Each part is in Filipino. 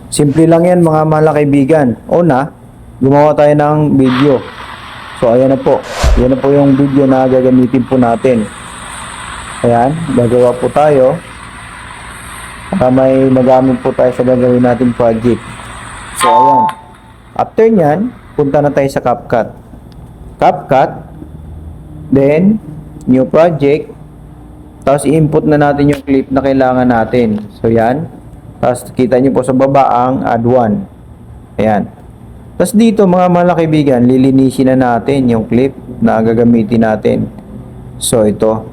Simple lang yan mga mahal na kaibigan. Una, gumawa tayo ng video. So ayan na po. Yan na po yung video na gagamitin po natin. Ayan, gagawa po tayo para may magamit po tayo sa gagawin nating project. So ayan. After nyan, punta na tayo sa CapCut. CapCut, then new project, tapos i-input na natin yung clip na kailangan natin. So yan. Tapos kita nyo po sa baba ang add one. Ayan. Tapos dito mga mahal na kaibigan, lilinisin na natin yung clip na gagamitin natin. So ito.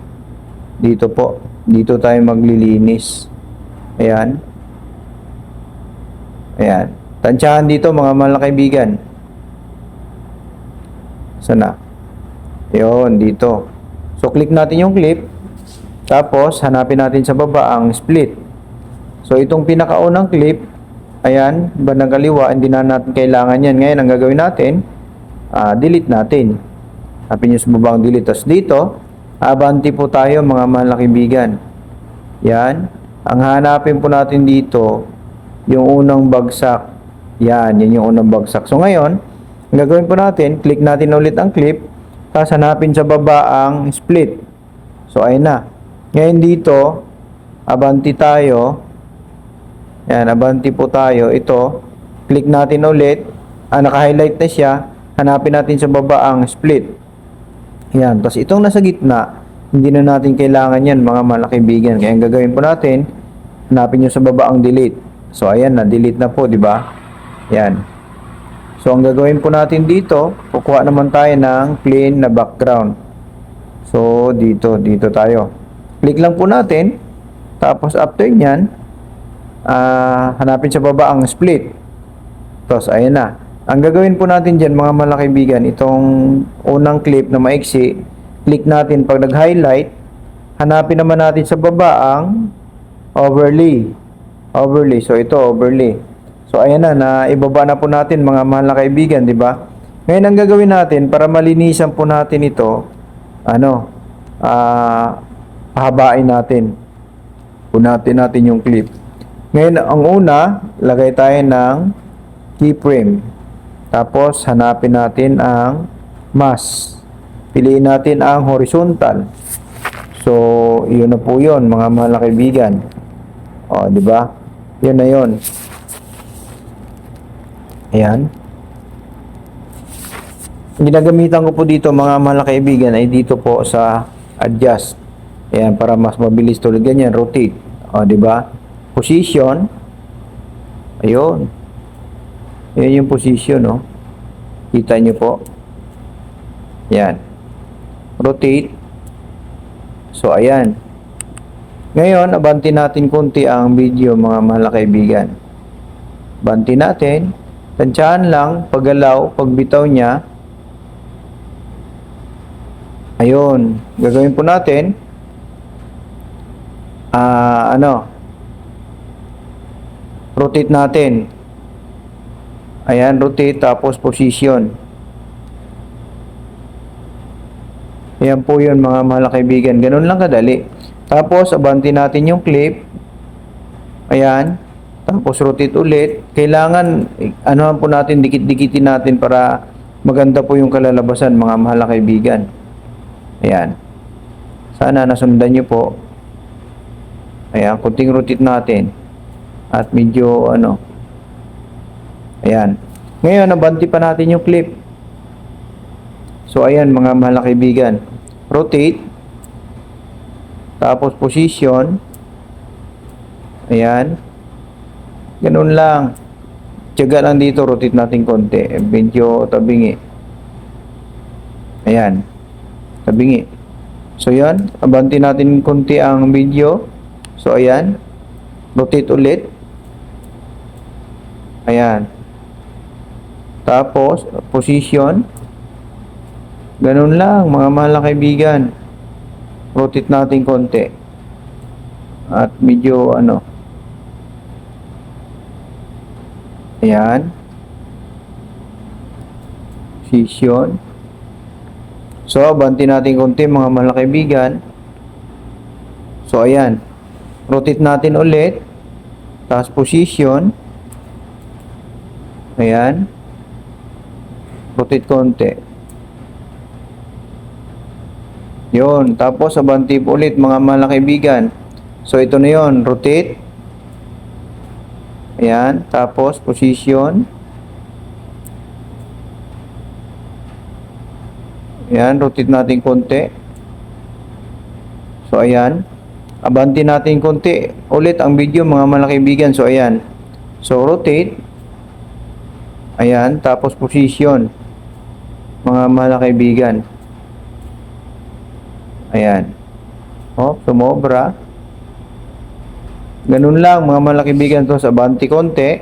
Dito po. Dito tayo maglilinis. Ayan. Ayan. Tansyahan dito mga mahal na kaibigan. Sana. Yun, dito. So click natin yung clip. Tapos hanapin natin sa baba ang split. So itong pinakaunang clip, ayan, bandang kaliwa, hindi na natin kailangan yan. Ngayon, ang gagawin natin, delete natin. Hanapin nyo sa baba ang delete. Tapos dito, abanti po tayo mga mahal na kaibigan. Yan. Ang hanapin po natin dito, yung unang bagsak. Yan, yan yung unang bagsak. So ngayon, ang gagawin po natin, click natin ulit ang clip, tapos hanapin sa baba ang split. So ayun na. Ngayon dito, abanti tayo. Yan, abanti po tayo. Ito, click natin ulit. Naka-highlight na siya. Hanapin natin sa baba ang split. Yan, tapos itong nasa gitna, hindi na natin kailangan yan mga mahal na kaibigan. Kaya ang gagawin po natin, hanapin nyo sa baba ang delete. So ayan na, delete na po, di ba? Yan. So ang gagawin po natin dito, kukuha naman tayo ng plain na background. So dito tayo. Click lang po natin. Tapos after nyan, hanapin sa baba ang split. Tapos ayan na. Ang gagawin po natin dyan mga mahal na kaibigan, itong unang clip na maiksi, click natin pag nag-highlight, hanapin naman natin sa baba ang overlay. Overlay. So ito overlay. So ayan na ibaba na po natin mga mahal na kaibigan, di ba? Ngayon ang gagawin natin para malinisan po natin ito, pahabain natin. Punatin natin yung clip. Ngayon ang una, lagay tayo ng keyframe. Tapos hanapin natin ang mask. Piliin natin ang horizontal. So iyon na po 'yon mga mahal na kaibigan. O, di ba? 'Yun na 'yon. Ayan. Ginagamitan ko po dito mga mahal na kaibigan ay dito po sa adjust. Ayan, para mas mabilis tulad ganyan, rotate. O, di ba? Position. Ayun. Ayan yung position, no? Kita nyo po. Ayan. Rotate. So, ayan. Ngayon, abanti natin konti ang video mga mahal na kaibigan. Abanti natin. Tansyahan lang, paggalaw, pagbitaw niya. Ayun. Gagawin po natin. Rotate natin. Ayan, rotate, tapos position. Ayan po yun mga mahal na kaibigan. Ganun lang kadali. Tapos, abanti natin yung clip. Ayan. Tapos, rotate ulit. Kailangan, po natin, dikit-dikitin natin para maganda po yung kalalabasan mga mahal na kaibigan. Ayan. Sana nasundan nyo po. Ayan, kunting rotate natin. At medyo, ayan. Ngayon, nabanti pa natin yung clip. So, ayan mga mahal na kaibigan. Rotate. Tapos, position. Ayan. Ganun lang. Tiyaga lang dito. Rotate natin konti. Medyo tabingi. Ayan. Tabingi. So, yan. Abanti natin konti ang video. So, ayan. Rotate ulit. Ayan. Tapos, position. Ganun lang, mga mahal na kaibigan. Rotate natin konti. At medyo, ayan. Position. So, banti natin konti, mga mahal na kaibigan. So, ayan. Rotate natin ulit. Tapos, position. Ayan. Rotate konti. Yun. Tapos, abante po ulit mga mahal na kaibigan. So, ito na yun. Rotate. Ayan. Tapos, position. Ayan. Rotate natin konti. So, ayan. Abante natin konti. Ulit ang video mga mahal na kaibigan. So, ayan. So, rotate. Ayan. Tapos, position. Mga mahal na kaibigan. Ayan. Oh, sumobra. Ganun lang mga mahal na kaibigan to sa abante konti.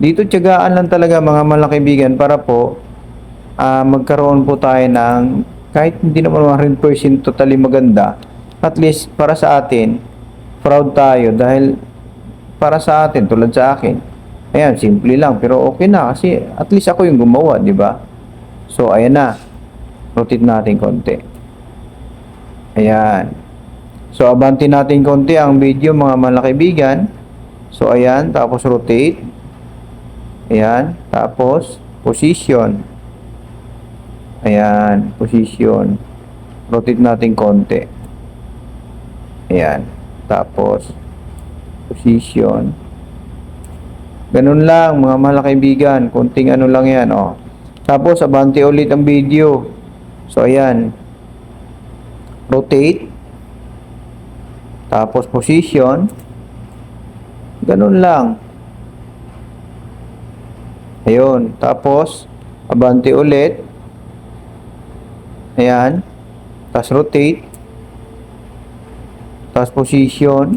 Dito tiyagaan lang talaga mga mahal na kaibigan para po magkaroon po tayo ng kahit hindi naman 100% totally maganda. At least para sa atin, proud tayo dahil para sa atin tulad sa akin. Ayan, simple lang pero okay na kasi at least ako yung gumawa, di ba? So ayan na. Rotate natin konti. Ayan. So, abante natin konti ang video mga mahal na kaibigan. So, ayan. Tapos, rotate. Ayan. Tapos, position. Ayan. Position. Rotate natin konti. Ayan. Tapos, position. Ganun lang mga mahal na kaibigan. Konting ano lang yan. Oh. Tapos, abante ulit ang video. So, ayan. Rotate. Tapos position. Ganun lang. Ayun. Tapos abante ulit. Ayan. Tapos rotate. Tapos position.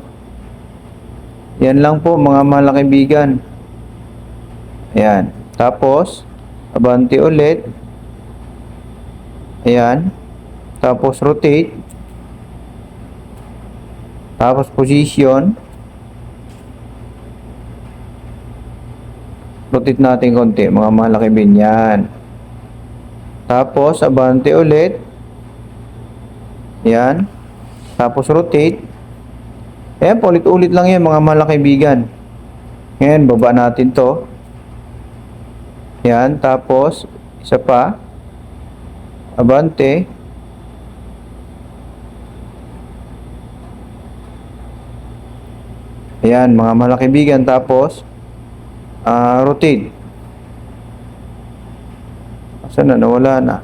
Yan lang po mga mahal na kaibigan. Ayan. Tapos abante ulit. Ayan. Tapos rotate. Tapos position. Rotate natin konti mga mahal na kaibigan. Yan. Tapos abante ulit. Yan. Tapos rotate. Ayan, ulit-ulit lang yan mga mahal na kaibigan. Ngayon, baba natin to. Yan. Tapos isa pa. Abante. Ayan, mga mahal na kaibigan. Tapos, rotate. Asan na? Nawala na.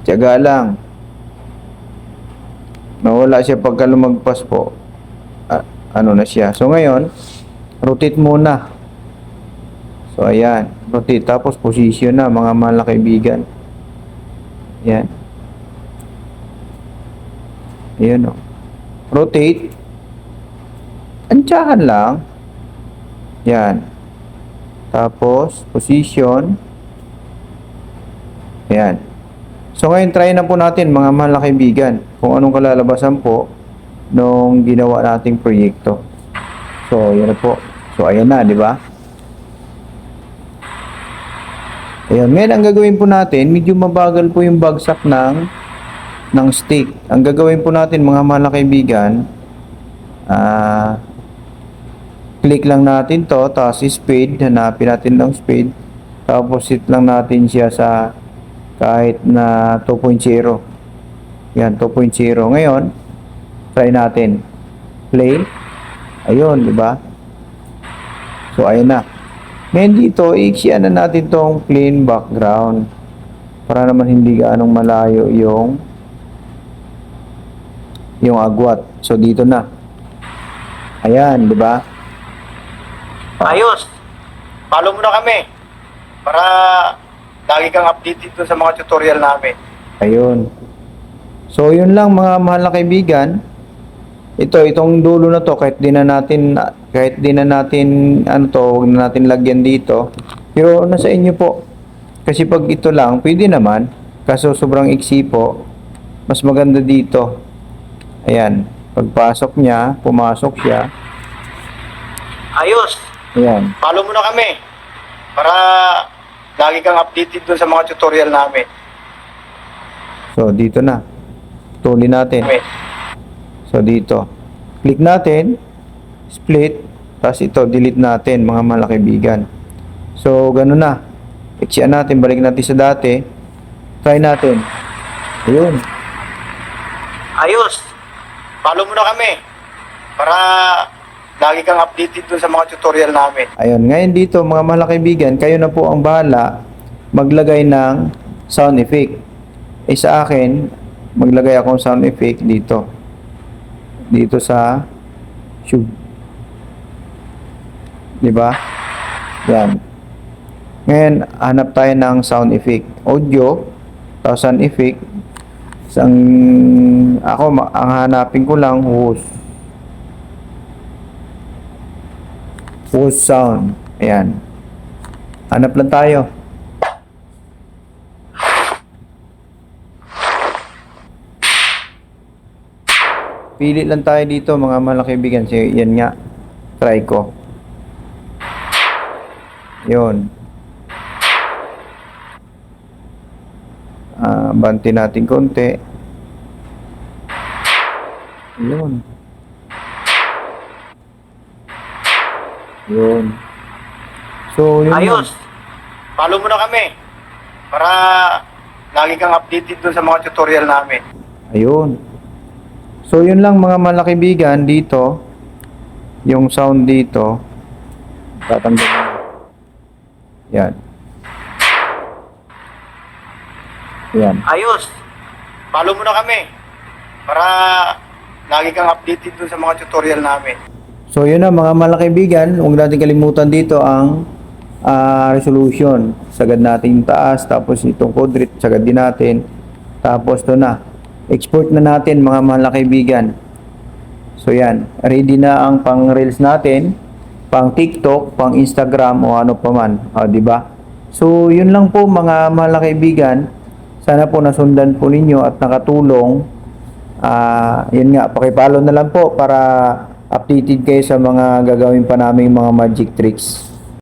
Tiyaga lang. Nawala siya pagka lumagpas po. Ano na siya. So, ngayon, rotate muna. So, ayan. Rotate. Tapos, position na, mga mahal na kaibigan. Ayan. Ayan o. Rotate. Antsahan lang. Yan. Tapos, position. Ayan. So, ngayon, try na po natin mga mahal na kaibigan kung anong kalalabasan po nung ginawa nating proyekto. So, yan na po. So, ayan na, di ba? Ayan. Ngayon, ang gagawin po natin, medyo mabagal po yung bagsak ng stick. Ang gagawin po natin mga mahal na kaibigan, click lang natin to, tapos speed, hanapin natin ng speed, tapos set lang natin siya sa kahit na 2.0. Yan, 2.0. Ngayon, try natin. Play. Ayun, di ba? So, ayun na. Ngayon dito, i-iksian na natin tong plain background para naman hindi gaanong malayo yung agwat. So, dito na. Ayan, di ba? Ayos. Follow mo na kami para lagi kang updated dun sa mga tutorial namin. Ayun. So, yun lang mga mahal na kaibigan. Itong dulo na to, kahit di na natin, ano to, huwag na natin lagyan dito. Pero, nasa inyo po. Kasi pag ito lang, pwede naman. Kaso, sobrang iksi po. Mas maganda dito. Ayan. Pagpasok niya, pumasok siya. Ayos. Ayan. Follow mo na kami para lagi kang updated dun sa mga tutorial namin. So, dito na. Tuloy natin. So, dito. Click natin, split, tapos ito, delete natin mga mahal na kaibigan. So, ganun na. Iksian natin, balik natin sa dati. Try natin. Ayun. Ayos! Follow mo na kami para lagi kang updated dun sa mga tutorial namin. Ayun, ngayon dito mga mahal na kaibigan, kayo na po ang bahala maglagay ng sound effect. Sa akin, maglagay akong sound effect dito. Dito sa tube. Di ba? Yan. Ngayon, hanap tayo ng sound effect. Audio, tapos sound effect. Ang hanapin ko lang, whose sound. Ayan. Hanap lang tayo. Pili lang tayo dito mga malaki kaibigan. So, yan nga. Try ko. Yun. Banti natin konti. Yun. Yun. So, yun. Ayos! Follow mo na kami para lagi kang updated dun sa mga tutorial namin. Ayun. So, yun lang mga malakibigan dito. Yung sound dito. Tatanggalin. Yan. Yan. Ayos! Follow mo na kami para lagi kang updated dun sa mga tutorial namin. So, yun na mga malakibigan. Huwag natin kalimutan dito ang resolution. Sagad natin yung taas. Tapos itong quadrant. Sagad din natin. Tapos ito na. Export na natin mga malakibigan. So yan, ready na ang pang reels natin, pang TikTok, pang Instagram o ano pa man, di ba? So yun lang po mga malakibigan. Sana po nasundan po ninyo at nakatulong. Yun nga, paki-follow na lang po para updated kayo sa mga gagawin pa naming mga magic tricks.